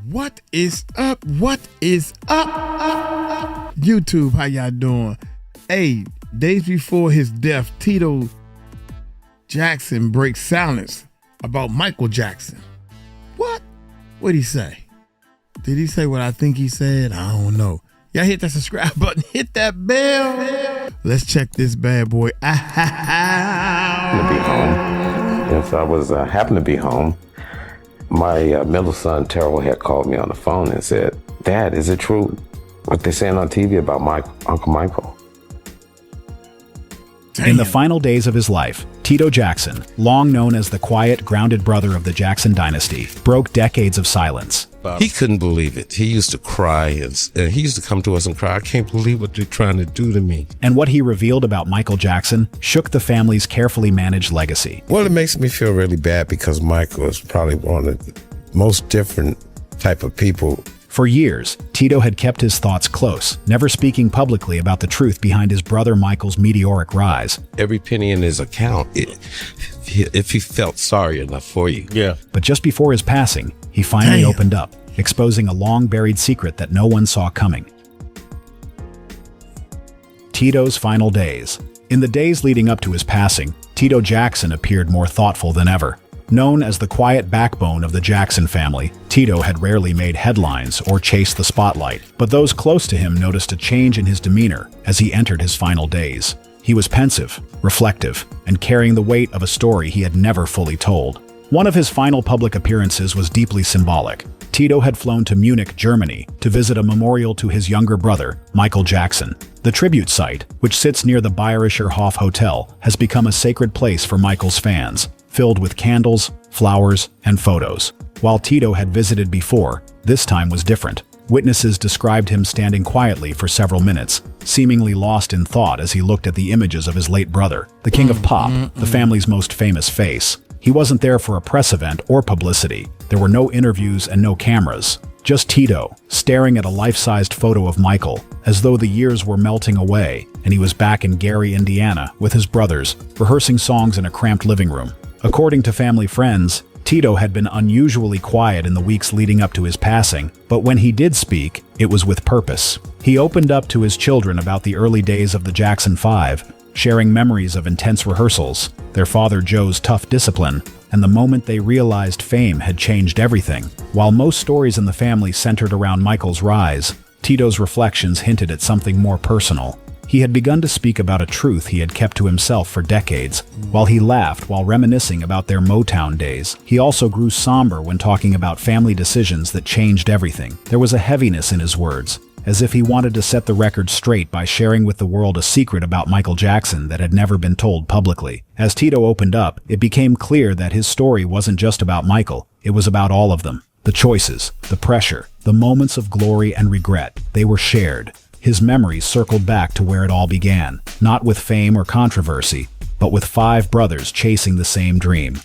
What is up? What is up? YouTube, how y'all doing? Hey, days before his death, Tito Jackson breaks silence about Michael Jackson. What? What'd he say? Did he say what I think he said? I don't know. Y'all hit that subscribe button, hit that bell. Let's check this bad boy out. To be home. If I was happened to be home, my middle son Terrell had called me on the phone and said, "Dad, is it true what they're saying on TV about Uncle Michael?" Damn. In the final days of his life, Tito Jackson, long known as the quiet, grounded brother of the Jackson dynasty, broke decades of silence. He couldn't believe it. He used to cry, and he used to come to us and cry, "I can't believe what they're trying to do to me." And what he revealed about Michael Jackson shook the family's carefully managed legacy. Well, it makes me feel really bad because Michael is probably one of the most different type of people. For years, Tito had kept his thoughts close, never speaking publicly about the truth behind his brother Michael's meteoric rise. Every penny in his account, if he felt sorry enough for you. Yeah. But just before his passing, he finally opened up, exposing a long-buried secret that no one saw coming. Tito's final days. In the days leading up to his passing, Tito Jackson appeared more thoughtful than ever. Known as the quiet backbone of the Jackson family, Tito had rarely made headlines or chased the spotlight, but those close to him noticed a change in his demeanor as he entered his final days. He was pensive, reflective, and carrying the weight of a story he had never fully told. One of his final public appearances was deeply symbolic. Tito had flown to Munich, Germany, to visit a memorial to his younger brother, Michael Jackson. The tribute site, which sits near the Bayerischer Hof Hotel, has become a sacred place for Michael's fans, filled with candles, flowers, and photos. While Tito had visited before, this time was different. Witnesses described him standing quietly for several minutes, seemingly lost in thought as he looked at the images of his late brother, the king of pop, the family's most famous face. He wasn't there for a press event or publicity. There were no interviews and no cameras. Just Tito, staring at a life-sized photo of Michael, as though the years were melting away, and he was back in Gary, Indiana, with his brothers, rehearsing songs in a cramped living room. According to family friends, Tito had been unusually quiet in the weeks leading up to his passing, but when he did speak, it was with purpose. He opened up to his children about the early days of the Jackson 5, sharing memories of intense rehearsals, their father Joe's tough discipline, and the moment they realized fame had changed everything. While most stories in the family centered around Michael's rise, Tito's reflections hinted at something more personal. He had begun to speak about a truth he had kept to himself for decades. While he laughed while reminiscing about their Motown days, he also grew somber when talking about family decisions that changed everything. There was a heaviness in his words, as if he wanted to set the record straight by sharing with the world a secret about Michael Jackson that had never been told publicly. As Tito opened up, it became clear that his story wasn't just about Michael, it was about all of them. The choices, the pressure, the moments of glory and regret, they were shared. His memories circled back to where it all began, not with fame or controversy, but with 5 brothers chasing the same dream.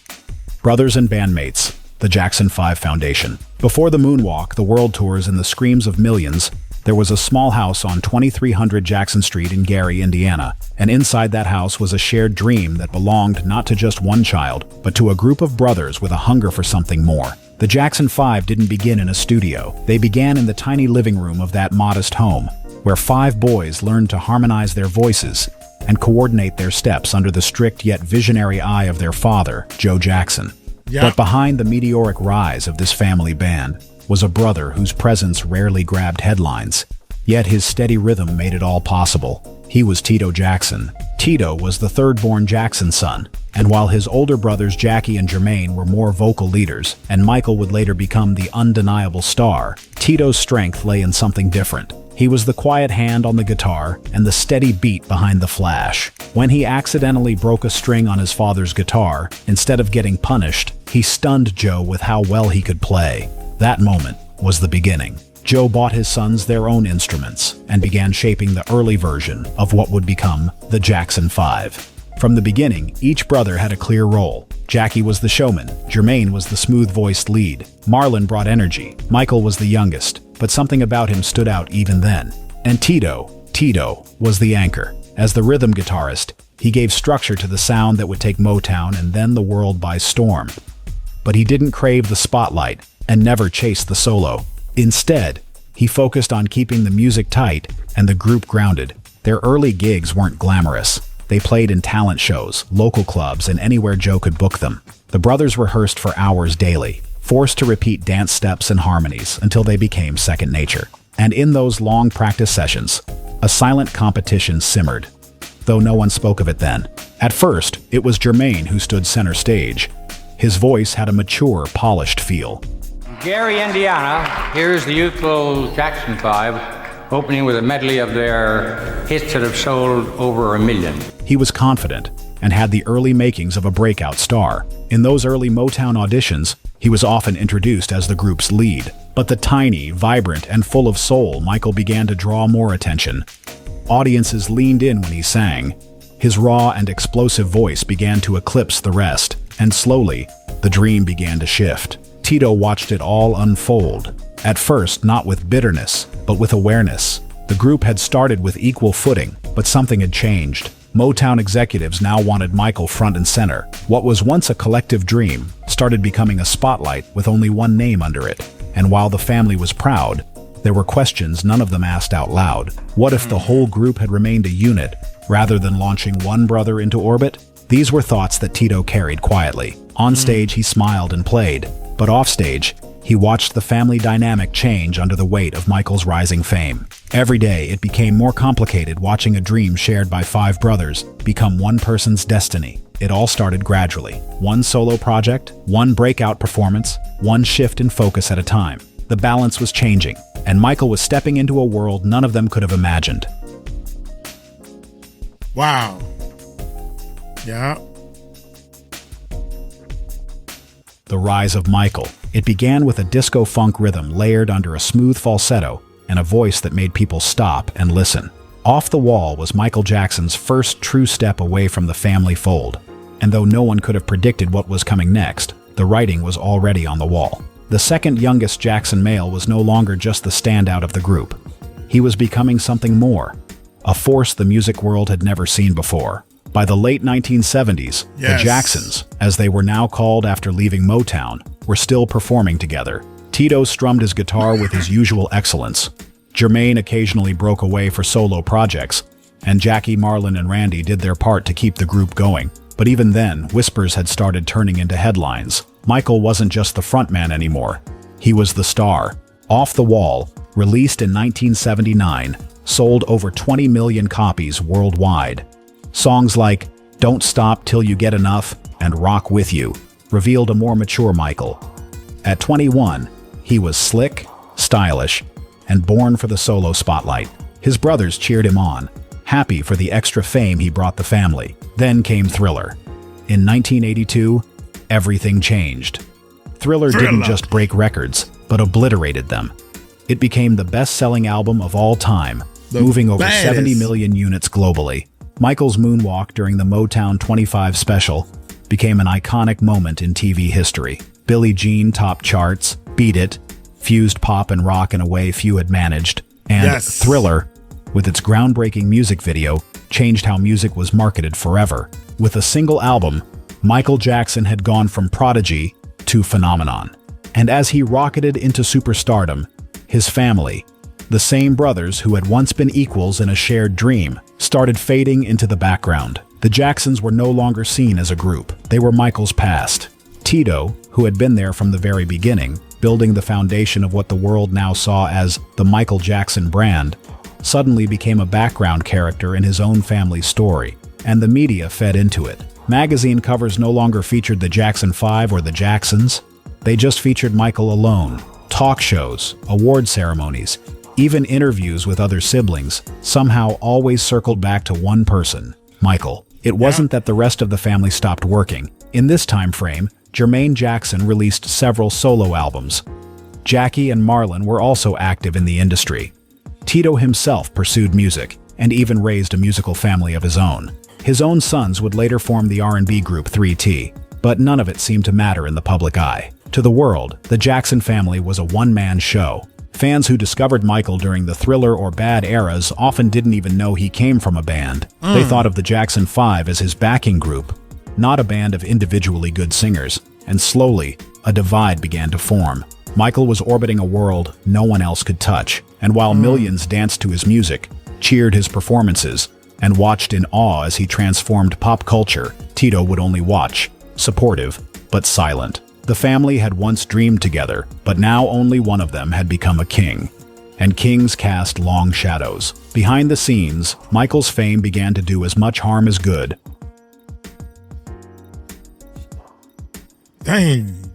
Brothers and bandmates, the Jackson 5 Foundation. Before the moonwalk, the world tours, and the screams of millions, there was a small house on 2300 Jackson Street in Gary, Indiana, and inside that house was a shared dream that belonged not to just one child, but to a group of brothers with a hunger for something more. The Jackson 5 didn't begin in a studio. They began in the tiny living room of that modest home, where 5 boys learned to harmonize their voices and coordinate their steps under the strict yet visionary eye of their father, Joe Jackson. But behind the meteoric rise of this family band was a brother whose presence rarely grabbed headlines, yet his steady rhythm made it all possible. He was Tito Jackson. Tito was the third-born Jackson son, and while his older brothers Jackie and Jermaine were more vocal leaders, and Michael would later become the undeniable star, Tito's strength lay in something different. He was the quiet hand on the guitar and the steady beat behind the flash. When he accidentally broke a string on his father's guitar, instead of getting punished, he stunned Joe with how well he could play. That moment was the beginning. Joe bought his sons their own instruments and began shaping the early version of what would become the Jackson 5. From the beginning, each brother had a clear role. Jackie was the showman, Jermaine was the smooth-voiced lead, Marlon brought energy, Michael was the youngest, but something about him stood out even then. And Tito was the anchor. As the rhythm guitarist, he gave structure to the sound that would take Motown and then the world by storm. But he didn't crave the spotlight. and never chased the solo. Instead, he focused on keeping the music tight and the group grounded. Their early gigs weren't glamorous. They played in talent shows, local clubs, and anywhere Joe could book them. The brothers rehearsed for hours daily, forced to repeat dance steps and harmonies until they became second nature. And in those long practice sessions, a silent competition simmered, though no one spoke of it then. At first, it was Jermaine who stood center stage. His voice had a mature, polished feel. Gary, Indiana, here's the youthful Jackson 5, opening with a medley of their hits that have sold over 1 million. He was confident and had the early makings of a breakout star. In those early Motown auditions, he was often introduced as the group's lead. But the tiny, vibrant, and full of soul Michael began to draw more attention. Audiences leaned in when he sang. His raw and explosive voice began to eclipse the rest, and slowly, the dream began to shift. Tito watched it all unfold. At first, not with bitterness, but with awareness. The group had started with equal footing, but something had changed. Motown executives now wanted Michael front and center. What was once a collective dream started becoming a spotlight with only one name under it. And while the family was proud, there were questions none of them asked out loud. What if the whole group had remained a unit, rather than launching one brother into orbit? These were thoughts that Tito carried quietly. On stage, he smiled and played, but offstage, he watched the family dynamic change under the weight of Michael's rising fame. Every day, it became more complicated watching a dream shared by 5 brothers become one person's destiny. It all started gradually. One solo project, one breakout performance, one shift in focus at a time. The balance was changing, and Michael was stepping into a world none of them could have imagined. Wow. Yeah. The rise of Michael. It began with a disco-funk rhythm layered under a smooth falsetto and a voice that made people stop and listen. Off the Wall was Michael Jackson's first true step away from the family fold. And though no one could have predicted what was coming next, the writing was already on the wall. The second youngest Jackson male was no longer just the standout of the group. He was becoming something more, a force the music world had never seen before. By the late 1970s, Yes. the Jacksons, as they were now called after leaving Motown, were still performing together. Tito strummed his guitar with his usual excellence. Jermaine occasionally broke away for solo projects, and Jackie, Marlon, and Randy did their part to keep the group going. But even then, whispers had started turning into headlines. Michael wasn't just the frontman anymore. He was the star. Off the Wall, released in 1979, sold over 20 million copies worldwide. Songs like Don't Stop Till You Get Enough and Rock With You revealed a more mature Michael. At 21, he was slick, stylish, and born for the solo spotlight. His brothers cheered him on, happy for the extra fame he brought the family. Then came Thriller. In 1982, everything changed. Thriller didn't just break records, but obliterated them. It became the best-selling album of all time, moving over 70 million units globally. Michael's moonwalk during the Motown 25 special became an iconic moment in TV history. Billie Jean topped charts, Beat It, fused pop and rock in a way few had managed, and Thriller, with its groundbreaking music video, changed how music was marketed forever. With a single album, Michael Jackson had gone from prodigy to phenomenon. And as he rocketed into superstardom, his family, the same brothers who had once been equals in a shared dream, started fading into the background. The Jacksons were no longer seen as a group. They were Michael's past. Tito, who had been there from the very beginning, building the foundation of what the world now saw as the Michael Jackson brand, suddenly became a background character in his own family's story, and the media fed into it. Magazine covers no longer featured the Jackson 5 or the Jacksons. They just featured Michael alone. Talk shows, award ceremonies, even interviews with other siblings somehow always circled back to one person, Michael. It wasn't that the rest of the family stopped working. In this time frame, Jermaine Jackson released several solo albums. Jackie and Marlon were also active in the industry. Tito himself pursued music and even raised a musical family of his own. His own sons would later form the R&B group 3T, but none of it seemed to matter in the public eye. To the world, the Jackson family was a one-man show. Fans who discovered Michael during the Thriller or Bad eras often didn't even know he came from a band. They thought of the Jackson 5 as his backing group, not a band of individually good singers. And slowly, a divide began to form. Michael was orbiting a world no one else could touch, and while millions danced to his music, cheered his performances, and watched in awe as he transformed pop culture, Tito would only watch, supportive, but silent. The family had once dreamed together, but now only one of them had become a king. And kings cast long shadows. Behind the scenes, Michael's fame began to do as much harm as good. Dang.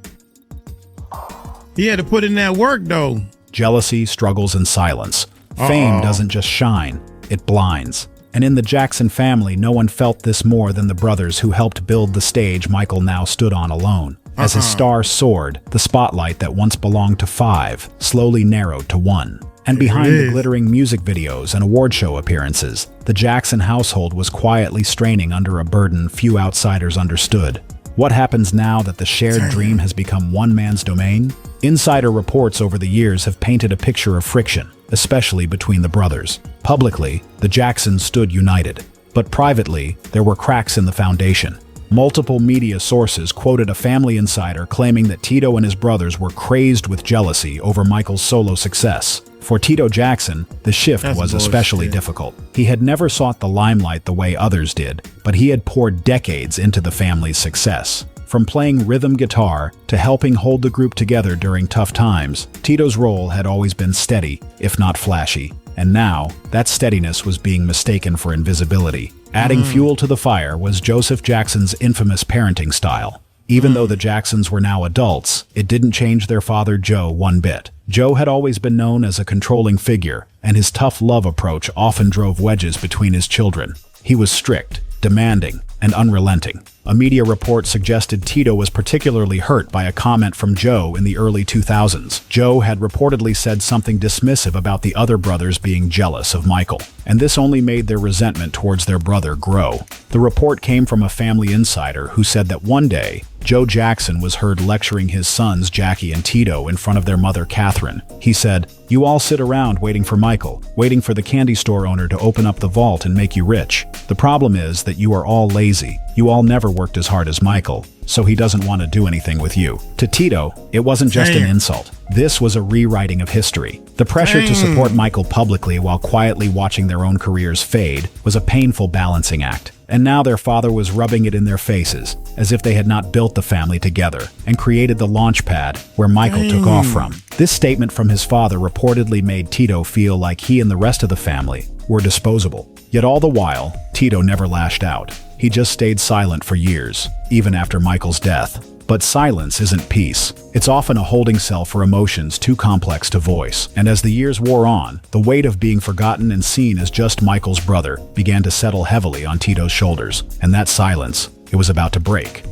He had to put in that work, though. Jealousy, struggles, and silence. Fame doesn't just shine, it blinds. And in the Jackson family, no one felt this more than the brothers who helped build the stage Michael now stood on alone. As his star soared, the spotlight that once belonged to 5 slowly narrowed to 1. And behind the glittering music videos and award show appearances, the Jackson household was quietly straining under a burden few outsiders understood. What happens now that the shared dream has become one man's domain? Insider reports over the years have painted a picture of friction, especially between the brothers. Publicly, the Jacksons stood united, but privately, there were cracks in the foundation. Multiple media sources quoted a family insider claiming that Tito and his brothers were crazed with jealousy over Michael's solo success. For Tito Jackson, the shift was especially difficult. He had never sought the limelight the way others did, but he had poured decades into the family's success. From playing rhythm guitar to helping hold the group together during tough times, Tito's role had always been steady, if not flashy. And now, that steadiness was being mistaken for invisibility. Adding fuel to the fire was Joseph Jackson's infamous parenting style. Even though the Jacksons were now adults, it didn't change their father Joe one bit. Joe had always been known as a controlling figure, and his tough love approach often drove wedges between his children. He was strict, demanding, and unrelenting. A media report suggested Tito was particularly hurt by a comment from Joe in the early 2000s. Joe had reportedly said something dismissive about the other brothers being jealous of Michael, and this only made their resentment towards their brother grow. The report came from a family insider who said that one day, Joe Jackson was heard lecturing his sons Jackie and Tito in front of their mother Catherine. He said, "You all sit around waiting for Michael, waiting for the candy store owner to open up the vault and make you rich. The problem is that you are all lazy. You all never worked as hard as Michael, so he doesn't want to do anything with you." To Tito, it wasn't just an insult. This was a rewriting of history. The pressure to support Michael publicly while quietly watching their own careers fade was a painful balancing act. And now their father was rubbing it in their faces, as if they had not built the family together and created the launch pad where Michael took off from. This statement from his father reportedly made Tito feel like he and the rest of the family were disposable. Yet all the while, Tito never lashed out. He just stayed silent for years, even after Michael's death. But silence isn't peace. It's often a holding cell for emotions too complex to voice. And as the years wore on, the weight of being forgotten and seen as just Michael's brother began to settle heavily on Tito's shoulders. And that silence, it was about to break.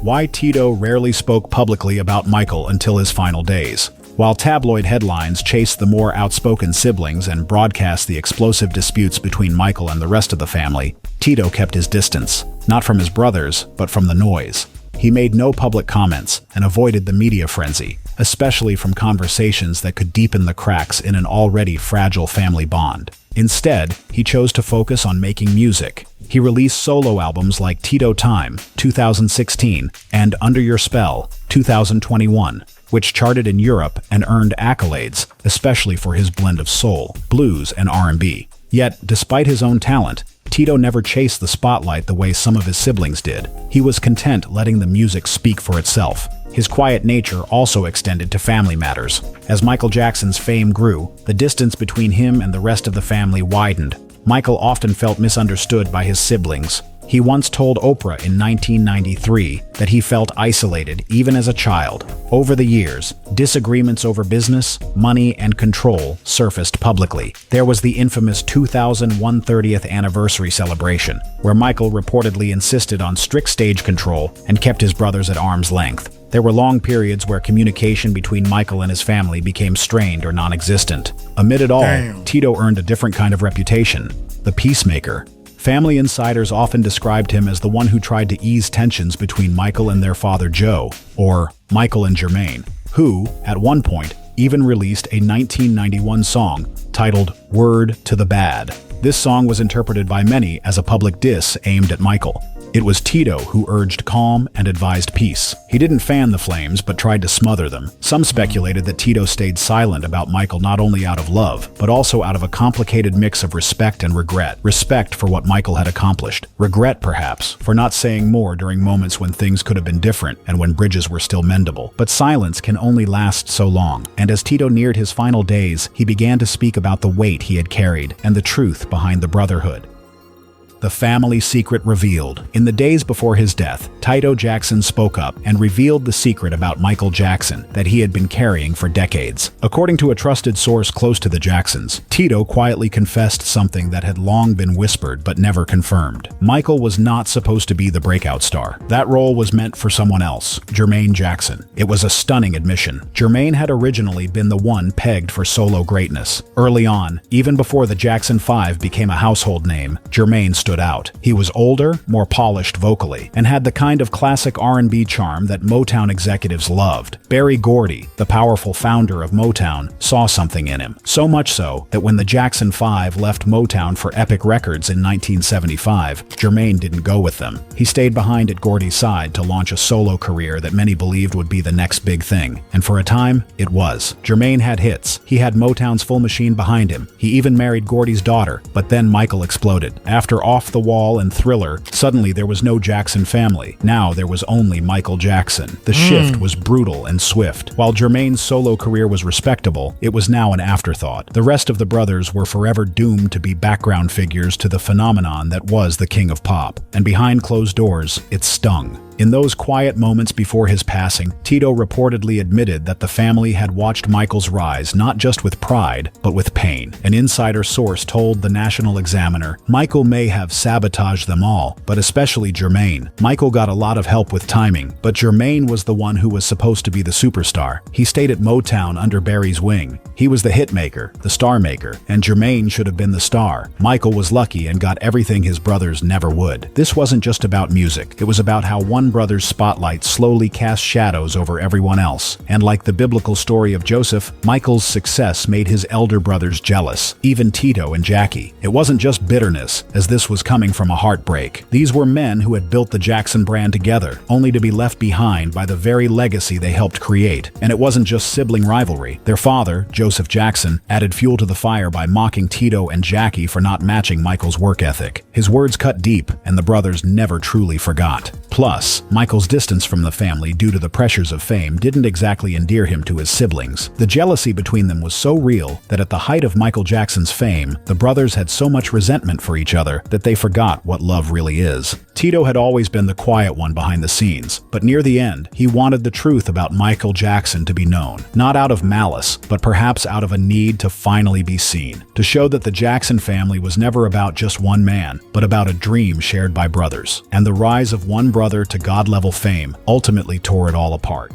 Why Tito rarely spoke publicly about Michael until his final days. While tabloid headlines chased the more outspoken siblings and broadcast the explosive disputes between Michael and the rest of the family, Tito kept his distance, not from his brothers, but from the noise. He made no public comments and avoided the media frenzy, especially from conversations that could deepen the cracks in an already fragile family bond. Instead, he chose to focus on making music. He released solo albums like Tito Time, 2016, and Under Your Spell, 2021, which charted in Europe and earned accolades, especially for his blend of soul, blues, and R&B. Yet, despite his own talent, Tito never chased the spotlight the way some of his siblings did. He was content letting the music speak for itself. His quiet nature also extended to family matters. As Michael Jackson's fame grew, the distance between him and the rest of the family widened. Michael often felt misunderstood by his siblings. He once told Oprah in 1993 that he felt isolated even as a child. Over the years, disagreements over business, money, and control surfaced publicly. There was the infamous 2001 30th anniversary celebration, where Michael reportedly insisted on strict stage control and kept his brothers at arm's length. There were long periods where communication between Michael and his family became strained or non-existent. Amid it all, Tito earned a different kind of reputation: the peacemaker. Family insiders often described him as the one who tried to ease tensions between Michael and their father Joe, or Michael and Jermaine, who, at one point, even released a 1991 song titled "Word to the Bad." This song was interpreted by many as a public diss aimed at Michael. It was Tito who urged calm and advised peace. He didn't fan the flames, but tried to smother them. Some speculated that Tito stayed silent about Michael not only out of love, but also out of a complicated mix of respect and regret. Respect for what Michael had accomplished. Regret, perhaps, for not saying more during moments when things could have been different and when bridges were still mendable. But silence can only last so long, and as Tito neared his final days, he began to speak about the weight he had carried and the truth behind the brotherhood. The family secret revealed. In the days before his death, Tito Jackson spoke up and revealed the secret about Michael Jackson that he had been carrying for decades. According to a trusted source close to the Jacksons, Tito quietly confessed something that had long been whispered but never confirmed. Michael was not supposed to be the breakout star. That role was meant for someone else, Jermaine Jackson. It was a stunning admission. Jermaine had originally been the one pegged for solo greatness. Early on, even before the Jackson 5 became a household name, Jermaine stood out. He was older, more polished vocally, and had the kind of classic R&B charm that Motown executives loved. Berry Gordy, the powerful founder of Motown, saw something in him. So much so that when the Jackson 5 left Motown for Epic Records in 1975, Jermaine didn't go with them. He stayed behind at Gordy's side to launch a solo career that many believed would be the next big thing. And for a time, it was. Jermaine had hits. He had Motown's full machine behind him. He even married Gordy's daughter. But then Michael exploded. After Off the Wall and Thriller, suddenly there was no Jackson family. Now there was only Michael Jackson. The shift was brutal and swift. While Jermaine's solo career was respectable, it was now an afterthought. The rest of the brothers were forever doomed to be background figures to the phenomenon that was the king of pop. And behind closed doors, it stung. In those quiet moments before his passing, Tito reportedly admitted that the family had watched Michael's rise not just with pride, but with pain. An insider source told the National Examiner, Michael may have sabotaged them all, but especially Jermaine. Michael got a lot of help with timing, but Jermaine was the one who was supposed to be the superstar. He stayed at Motown under Barry's wing. He was the hitmaker, the star maker, and Jermaine should have been the star. Michael was lucky and got everything his brothers never would. This wasn't just about music. It was about how one brother's spotlight slowly cast shadows over everyone else. And like the biblical story of Joseph, Michael's success made his elder brothers jealous, even Tito and Jackie. It wasn't just bitterness, as this was coming from a heartbreak. These were men who had built the Jackson brand together, only to be left behind by the very legacy they helped create. And it wasn't just sibling rivalry. Their father, Joseph Jackson, added fuel to the fire by mocking Tito and Jackie for not matching Michael's work ethic. His words cut deep, and the brothers never truly forgot. Plus, Michael's distance from the family due to the pressures of fame didn't exactly endear him to his siblings. The jealousy between them was so real that at the height of Michael Jackson's fame, the brothers had so much resentment for each other that they forgot what love really is. Tito had always been the quiet one behind the scenes, but near the end, he wanted the truth about Michael Jackson to be known, not out of malice, but perhaps out of a need to finally be seen, to show that the Jackson family was never about just one man, but about a dream shared by brothers. And the rise of one brother to God-level fame ultimately tore it all apart.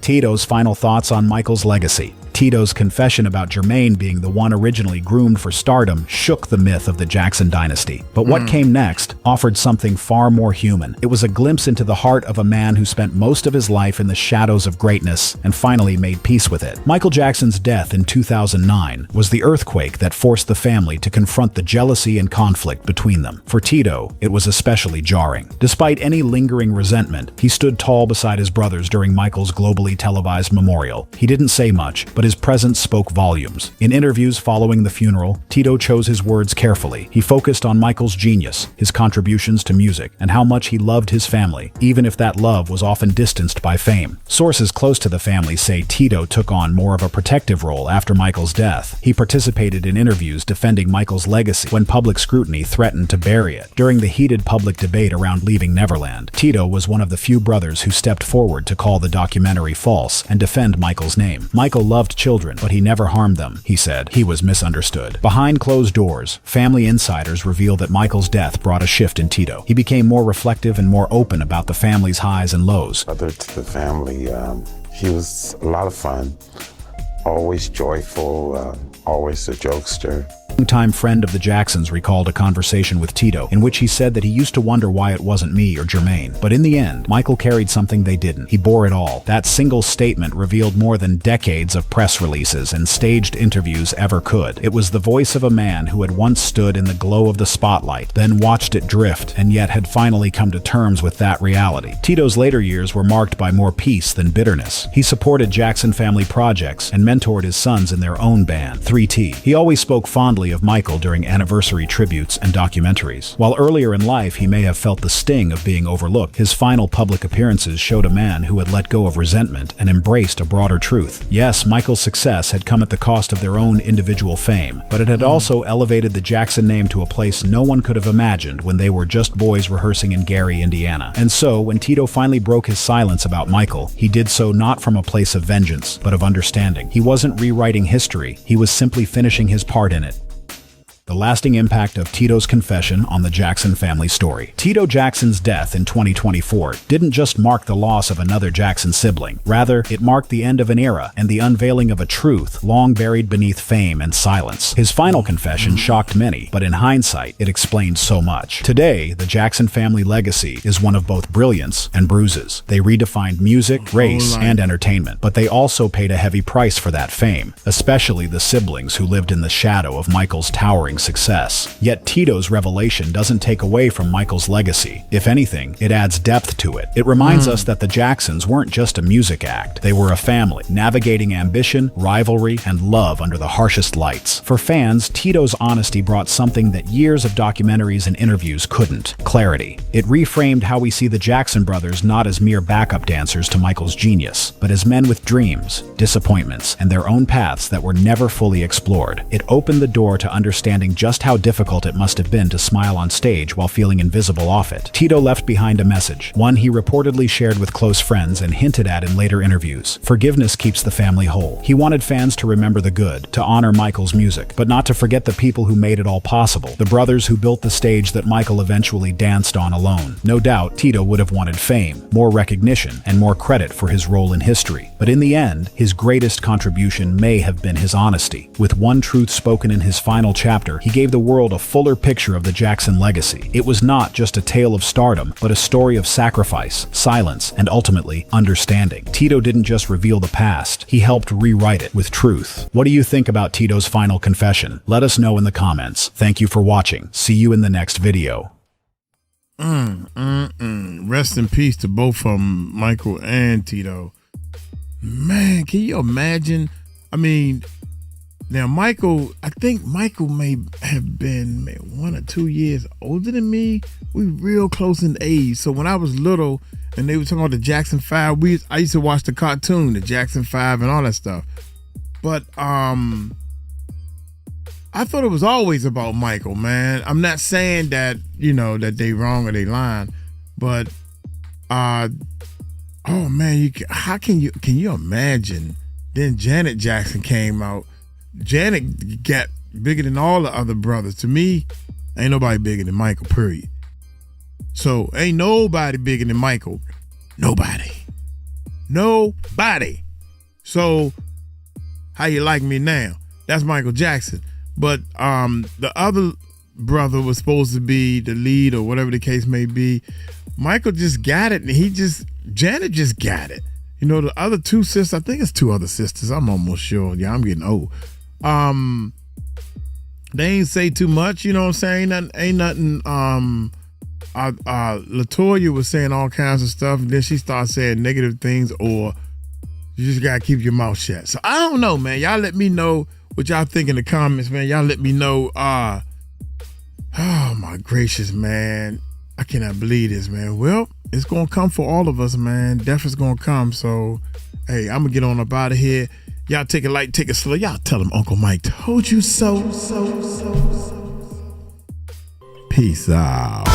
Tito's final thoughts on Michael's legacy. Tito's confession about Jermaine being the one originally groomed for stardom shook the myth of the Jackson dynasty. But what came next offered something far more human. It was a glimpse into the heart of a man who spent most of his life in the shadows of greatness and finally made peace with it. Michael Jackson's death in 2009 was the earthquake that forced the family to confront the jealousy and conflict between them. For Tito, it was especially jarring. Despite any lingering resentment, he stood tall beside his brothers during Michael's globally televised memorial. He didn't say much, but his presence spoke volumes. In interviews following the funeral, Tito chose his words carefully. He focused on Michael's genius, his contributions to music, and how much he loved his family, even if that love was often distanced by fame. Sources close to the family say Tito took on more of a protective role after Michael's death. He participated in interviews defending Michael's legacy when public scrutiny threatened to bury it. During the heated public debate around leaving Neverland, Tito was one of the few brothers who stepped forward to call the documentary false and defend Michael's name. Michael loved children, but he never harmed them, he said. He was misunderstood. Behind closed doors, family insiders reveal that Michael's death brought a shift in Tito. He became more reflective and more open about the family's highs and lows. Brother to the family, he was a lot of fun, always joyful, always a jokester. A longtime friend of the Jacksons recalled a conversation with Tito in which he said that he used to wonder why it wasn't me or Jermaine. But in the end, Michael carried something they didn't. He bore it all. That single statement revealed more than decades of press releases and staged interviews ever could. It was the voice of a man who had once stood in the glow of the spotlight, then watched it drift, and yet had finally come to terms with that reality. Tito's later years were marked by more peace than bitterness. He supported Jackson family projects and mentored his sons in their own band, 3T. He always spoke fondly of Michael during anniversary tributes and documentaries. While earlier in life he may have felt the sting of being overlooked, his final public appearances showed a man who had let go of resentment and embraced a broader truth. Yes, Michael's success had come at the cost of their own individual fame, but it had also elevated the Jackson name to a place no one could have imagined when they were just boys rehearsing in Gary, Indiana. And so, when Tito finally broke his silence about Michael, he did so not from a place of vengeance, but of understanding. He wasn't rewriting history, he was simply finishing his part in it. The lasting impact of Tito's confession on the Jackson family story. Tito Jackson's death in 2024 didn't just mark the loss of another Jackson sibling. Rather, it marked the end of an era and the unveiling of a truth long buried beneath fame and silence. His final confession shocked many, but in hindsight, it explained so much. Today, the Jackson family legacy is one of both brilliance and bruises. They redefined music, race, and entertainment, but they also paid a heavy price for that fame, especially the siblings who lived in the shadow of Michael's towering success. Yet Tito's revelation doesn't take away from Michael's legacy. If anything, it adds depth to it. It reminds us that the Jacksons weren't just a music act. They were a family, navigating ambition, rivalry, and love under the harshest lights. For fans, Tito's honesty brought something that years of documentaries and interviews couldn't: clarity. It reframed how we see the Jackson brothers not as mere backup dancers to Michael's genius, but as men with dreams, disappointments, and their own paths that were never fully explored. It opened the door to understanding just how difficult it must have been to smile on stage while feeling invisible off it. Tito left behind a message, one he reportedly shared with close friends and hinted at in later interviews. Forgiveness keeps the family whole. He wanted fans to remember the good, to honor Michael's music, but not to forget the people who made it all possible, the brothers who built the stage that Michael eventually danced on alone. No doubt, Tito would have wanted fame, more recognition, and more credit for his role in history. But in the end, his greatest contribution may have been his honesty. With one truth spoken in his final chapter, he gave the world a fuller picture of the Jackson legacy. It was not just a tale of stardom, but a story of sacrifice, silence, and ultimately, understanding. Tito didn't just reveal the past, he helped rewrite it with truth. What do you think about Tito's final confession? Let us know in the comments. Thank you for watching. See you in the next video. Rest in peace to both of them, Michael and Tito. Man, can you imagine? I mean, now Michael, I think Michael may have been 1 or 2 years older than me. We real close in age. So when I was little and they were talking about the Jackson 5, I used to watch the cartoon, the Jackson 5 and all that stuff. But I thought it was always about Michael, man. I'm not saying that, that they wrong or they lying, but oh man, can you imagine? Then Janet Jackson came out. Janet got bigger than all the other brothers. To me, ain't nobody bigger than Michael, period. So ain't nobody bigger than Michael. Nobody. So how you like me now? That's Michael Jackson. But the other brother was supposed to be the lead or whatever the case may be. Michael just got it, and Janet just got it. The other two sisters, I think it's 2 other sisters. I'm almost sure. Yeah, I'm getting old. They ain't say too much, you know what I'm saying? Ain't nothing. Latoya was saying all kinds of stuff, and then she started saying negative things, or you just gotta keep your mouth shut. So I don't know, man. Y'all let me know what y'all think in the comments, man. Y'all let me know. Oh my gracious, man. I cannot believe this, man. Well, it's gonna come for all of us, man. Death is gonna come. So, hey, I'm gonna get on up out of here. Y'all take it light, take it slow. Y'all tell him Uncle Mike told you so. Peace out.